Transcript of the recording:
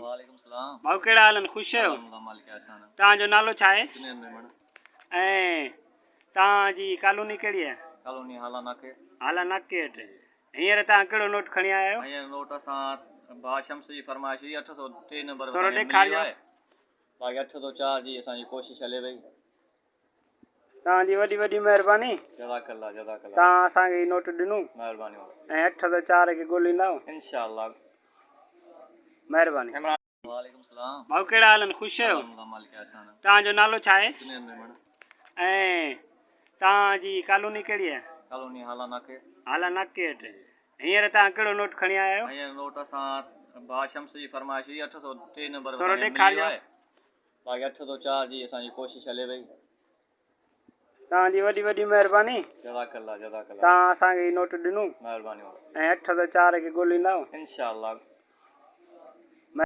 वालेकुम सलाम। भाऊ कहिड़ा हाल आहिनि? ख़ुशि आहियो? मालिक एहसान है। तव्हांजो नालो छा आहे? जुनेद मेमण। ऐं तव्हांजी कॉलोनी कहिड़ी आहे? कॉलोनी हाला नाके। हाला नाके हेठि। हींअर तव्हां कहिड़ो नोट खणी आया आहियो? हींअर नोट असां भाउ शम्स जी फरमाइश हुई 803 नंबर थोरो ॾेखारियो। बाक़ी 804 जी असांजी कोशिशि हले पई। तव्हांजी वॾी वॾी महिरबानी। जज़ाकल्ला जज़ाकल्ला। तव्हां असांखे हीउ नोट ॾिनो। महिरबानी ऐं 804 खे ॻोल्हींदव? इंशाअल्लाह। महिरबानी। वालेकुम सलाम। भाऊ कहिड़ा हाल आहिनि? ख़ुशि आहियो? मालिक एहसान है। तव्हांजो नालो छा आहे? जुनेद मेमण। ऐं तव्हांजी कॉलोनी कहिड़ी आहे? कॉलोनी हाला नाके। हाला नाके हेठि। हींअर तव्हां कहिड़ो नोट खणी आया आहियो? हींअर नोट असां भाउ शम्स जी फरमाइश हुई 803 नंबर थोरो ॾेखारियो। बाक़ी 804 जी असांजी कोशिशि हले पई। तव्हांजी वॾी वॾी महिरबानी। जज़ाकल्ला जज़ाकल्ला। तव्हां असांखे हीउ नोट ॾिनो। महिरबानी ऐं 804 खे ॻोल्हींदव? इंशाअल्लाह।